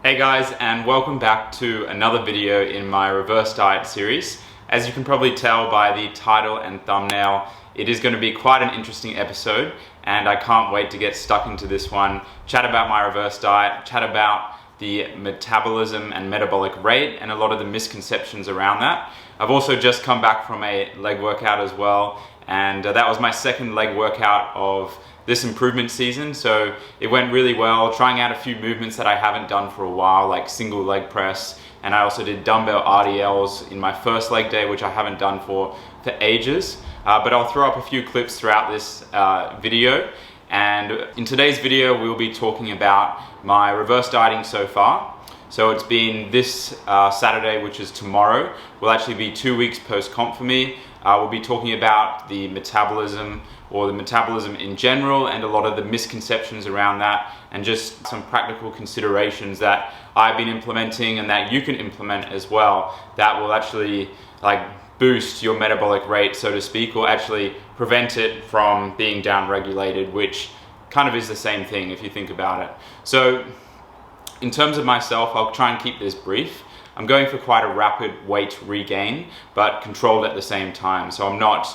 Hey guys, and welcome back to another video in my reverse diet series. As you can probably tell by the title and thumbnail, it is going to be quite an interesting episode, and I can't wait to get stuck into this one, chat about my reverse diet, chat about the metabolism and metabolic rate and a lot of the misconceptions around that. I've also just come back from a leg workout as well, and that was my second leg workout of this improvement season, so it went really well, trying out a few movements that I haven't done for a while, like single leg press, and I also did dumbbell RDLs in my first leg day, which I haven't done for ages, but I'll throw up a few clips throughout this video. And in today's video we'll be talking about my reverse dieting so far. So it's been this Saturday, which is tomorrow, will actually be 2 weeks post-comp for me. We'll be talking about the metabolism, or the metabolism in general, and a lot of the misconceptions around that, and just some practical considerations that I've been implementing and that you can implement as well, that will actually boost your metabolic rate, so to speak, or actually prevent it from being down-regulated, which kind of is the same thing if you think about it. So in terms of myself, I'll try and keep this brief. I'm going for quite a rapid weight regain, but controlled at the same time. So I'm not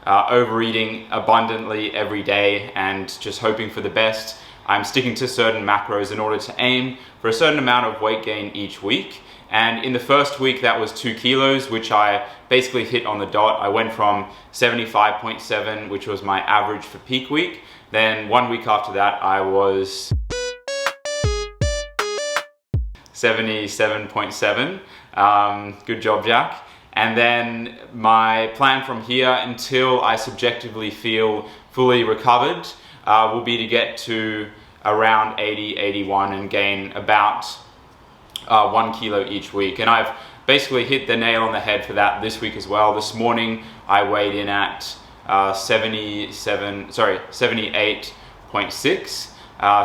overeating abundantly every day and just hoping for the best. I'm sticking to certain macros in order to aim for a certain amount of weight gain each week. And in the first week, that was 2 kilos, which I basically hit on the dot. I went from 75.7, which was my average for peak week. Then 1 week after that, I was 77.7. Good job, Jack. And then my plan from here until I subjectively feel fully recovered will be to get to around 80, 81 and gain about 1 kilo each week. And I've basically hit the nail on the head for that this week as well. This morning I weighed in at 78.6.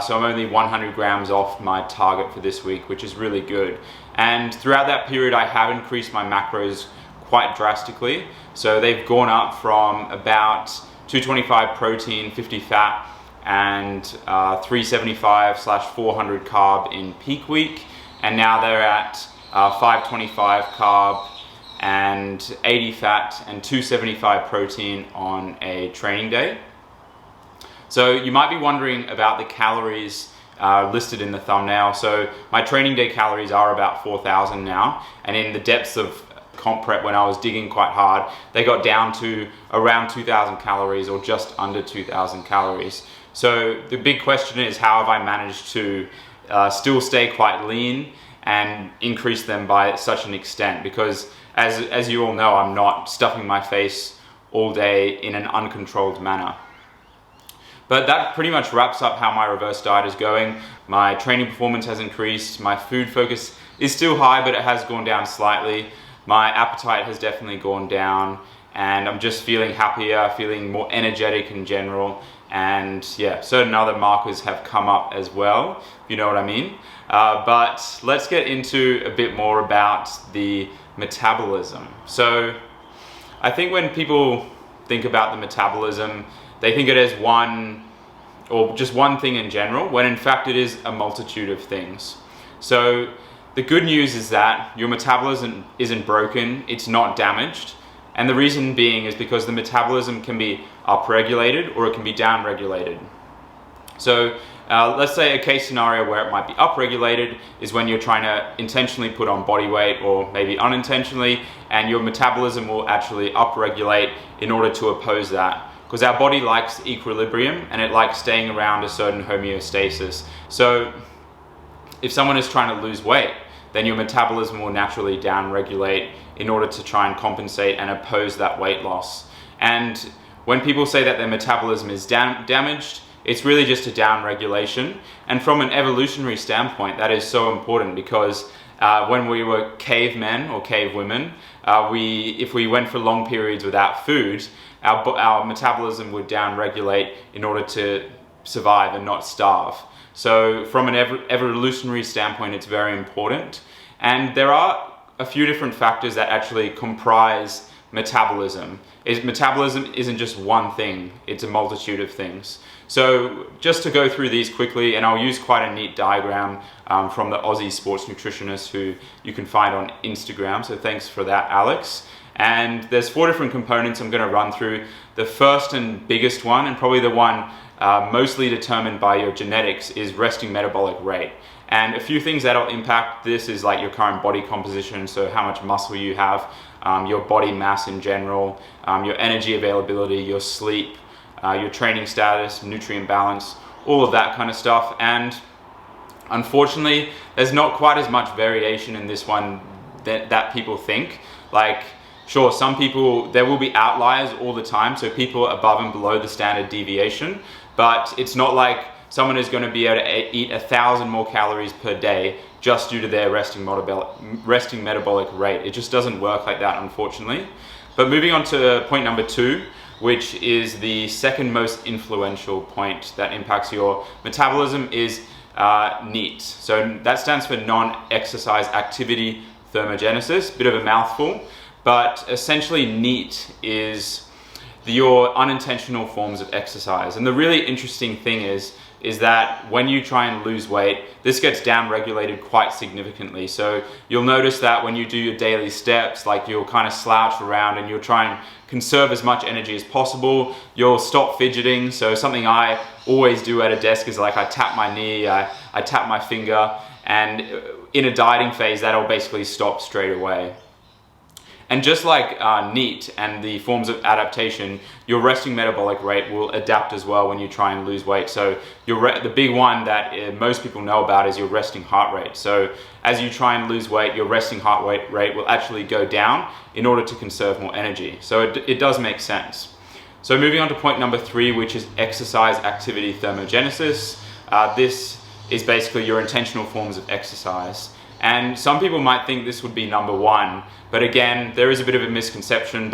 So I'm only 100 grams off my target for this week, which is really good. And throughout that period, I have increased my macros quite drastically. So they've gone up from about 225 protein, 50 fat, and 375/400 carb in peak week. And now they're at 525 carb and 80 fat and 275 protein on a training day. So you might be wondering about the calories listed in the thumbnail. So my training day calories are about 4,000 now, and in the depths of comp prep, when I was digging quite hard, they got down to around 2,000 calories or just under 2,000 calories. So the big question is, how have I managed to still stay quite lean and increase them by such an extent? Because as you all know, I'm not stuffing my face all day in an uncontrolled manner. But that pretty much wraps up how my reverse diet is going. My training performance has increased. My food focus is still high, but it has gone down slightly. My appetite has definitely gone down, and I'm just feeling happier, feeling more energetic in general. And yeah, certain other markers have come up as well, if you know what I mean. But let's get into a bit more about the metabolism. So I think when people think about the metabolism, they think it as one, or just one thing in general, when in fact it is a multitude of things. So the good news is that your metabolism isn't broken, it's not damaged. And the reason being is because the metabolism can be upregulated or it can be downregulated. So let's say a case scenario where it might be upregulated is when you're trying to intentionally put on body weight, or maybe unintentionally, and your metabolism will actually upregulate in order to oppose that. Because our body likes equilibrium and it likes staying around a certain homeostasis. So if someone is trying to lose weight, then your metabolism will naturally downregulate in order to try and compensate and oppose that weight loss. And when people say that their metabolism is damaged, it's really just a downregulation. And from an evolutionary standpoint, that is so important, because when we were cavemen or cavewomen, if we went for long periods without food, our metabolism would downregulate in order to survive and not starve. So from an evolutionary standpoint, it's very important. And there are a few different factors that actually comprise metabolism. Metabolism isn't just one thing, it's a multitude of things. So just to go through these quickly, and I'll use quite a neat diagram from the Aussie sports nutritionist who you can find on Instagram, so thanks for that, Alex. And there's 4 different components I'm going to run through. The first and biggest one, and probably the one mostly determined by your genetics, is resting metabolic rate. And a few things that'll impact this is like your current body composition, so how much muscle you have, your body mass in general, your energy availability, your sleep, your training status, nutrient balance, all of that kind of stuff. And unfortunately, there's not quite as much variation in this one that people think. Like, sure, some people, there will be outliers all the time, so people above and below the standard deviation, but it's not like someone is going to be able to eat 1,000 more calories per day just due to their resting metabolic rate. It just doesn't work like that, unfortunately. But moving on to point number 2, which is the second most influential point that impacts your metabolism, is NEAT. So that stands for non-exercise activity thermogenesis, bit of a mouthful, but essentially NEAT is your unintentional forms of exercise. And the really interesting thing is that when you try and lose weight, this gets down regulated quite significantly. So you'll notice that when you do your daily steps, like you'll kind of slouch around and you'll try and conserve as much energy as possible. You'll stop fidgeting. So something I always do at a desk is like I tap my knee, I tap my finger, and in a dieting phase, that'll basically stop straight away. And just like NEAT and the forms of adaptation, your resting metabolic rate will adapt as well when you try and lose weight. So the big one that most people know about is your resting heart rate. So as you try and lose weight, your resting heart rate will actually go down in order to conserve more energy. So it does make sense. So moving on to point number 3, which is exercise activity thermogenesis. This is basically your intentional forms of exercise. And some people might think this would be number 1, but again, there is a bit of a misconception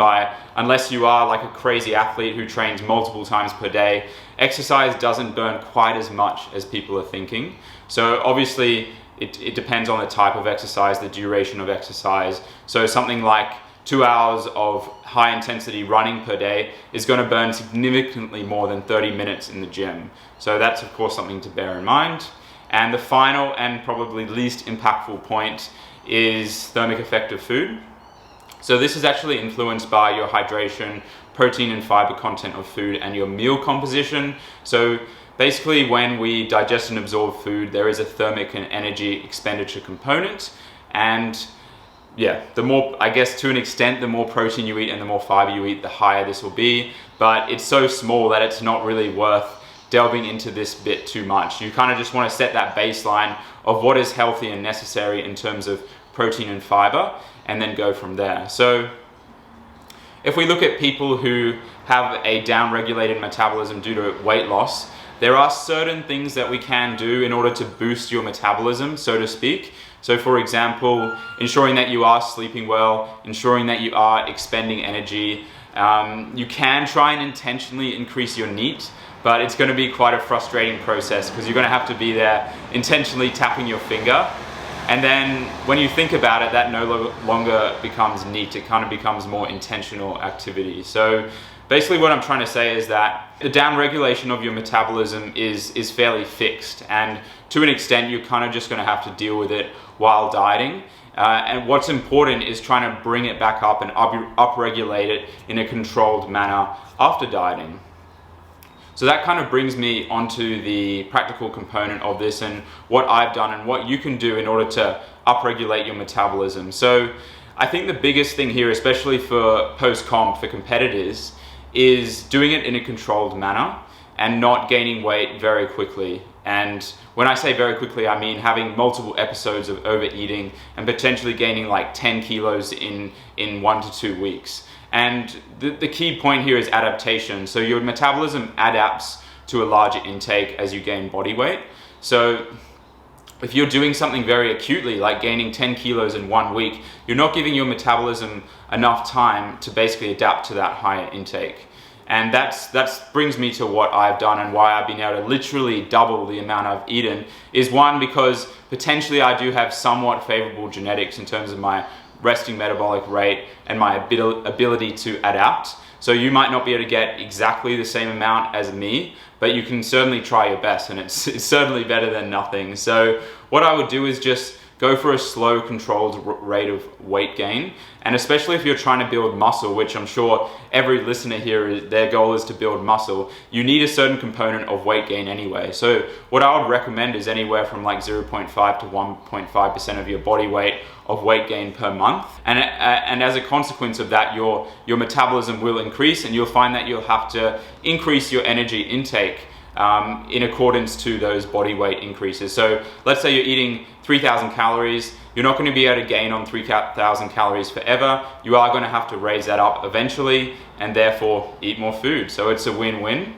unless you are like a crazy athlete who trains multiple times per day, exercise doesn't burn quite as much as people are thinking. So obviously it depends on the type of exercise, the duration of exercise. So something like 2 hours of high intensity running per day is going to burn significantly more than 30 minutes in the gym. So that's of course something to bear in mind. And the final and probably least impactful point is thermic effect of food. So this is actually influenced by your hydration, protein and fiber content of food, and your meal composition. So basically when we digest and absorb food, there is a thermic and energy expenditure component. And yeah, the more, I guess to an extent, the more protein you eat and the more fiber you eat, the higher this will be. But it's so small that it's not really worth delving into this bit too much. You kind of just want to set that baseline of what is healthy and necessary in terms of protein and fiber, and then go from there. So if we look at people who have a down-regulated metabolism due to weight loss, there are certain things that we can do in order to boost your metabolism, so to speak. So for example, ensuring that you are sleeping well, ensuring that you are expending energy. You can try and intentionally increase your NEAT, but it's going to be quite a frustrating process because you're going to have to be there intentionally tapping your finger. And then when you think about it, that no longer becomes NEAT, it kind of becomes more intentional activity. So basically what I'm trying to say is that the down-regulation of your metabolism is fairly fixed, and to an extent you're kind of just going to have to deal with it while dieting. And what's important is trying to bring it back up and upregulate it in a controlled manner after dieting. So that kind of brings me onto the practical component of this and what I've done and what you can do in order to upregulate your metabolism. So I think the biggest thing here, especially for post-comp, for competitors, is doing it in a controlled manner and not gaining weight very quickly. And when I say very quickly, I mean having multiple episodes of overeating and potentially gaining like 10 kilos in 1 to 2 weeks. And the key point here is adaptation. So your metabolism adapts to a larger intake as you gain body weight. So if you're doing something very acutely, like gaining 10 kilos in 1 week, you're not giving your metabolism enough time to basically adapt to that higher intake. And that brings me to what I've done and why I've been able to literally double the amount I've eaten. Is one, because potentially I do have somewhat favorable genetics in terms of my resting metabolic rate and my ability to adapt. So you might not be able to get exactly the same amount as me, but you can certainly try your best, and it's certainly better than nothing. So what I would do is just go for a slow, controlled rate of weight gain. And especially if you're trying to build muscle, which I'm sure every listener here, their goal is to build muscle, you need a certain component of weight gain anyway. So what I would recommend is anywhere from like 0.5 to 1.5% of your body weight of weight gain per month. And as a consequence of that, your metabolism will increase, and you'll find that you'll have to increase your energy intake in accordance to those body weight increases. So let's say you're eating 3,000 calories, you're not going to be able to gain on 3,000 calories forever. You are going to have to raise that up eventually, and therefore eat more food. So it's a win-win.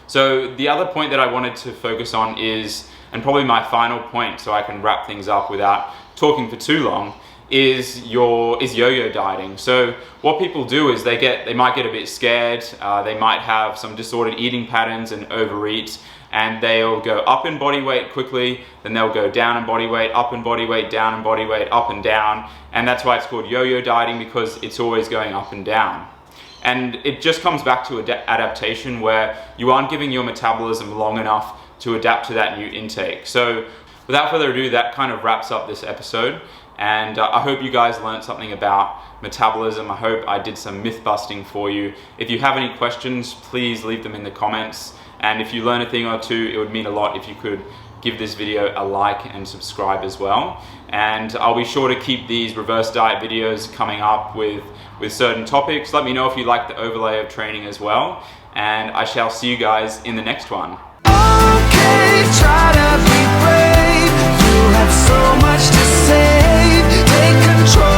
So the other point that I wanted to focus on is, and probably my final point so I can wrap things up without talking for too long, is yo-yo dieting. So what people do is they might get a bit scared, they might have some disordered eating patterns and overeat, and they'll go up in body weight quickly, then they'll go down in body weight, up in body weight, down in body weight, up and down, and that's why it's called yo-yo dieting, because it's always going up and down. And it just comes back to adaptation, where you aren't giving your metabolism long enough to adapt to that new intake. So without further ado, that kind of wraps up this episode. And I hope you guys learned something about metabolism. I hope I did some myth busting for you. If you have any questions, please leave them in the comments. And if you learn a thing or two, it would mean a lot if you could give this video a like and subscribe as well. And I'll be sure to keep these reverse diet videos coming up with certain topics. Let me know if you like the overlay of training as well. And I shall see you guys in the next one. Okay, try to be brave. You have so much to say. Take control.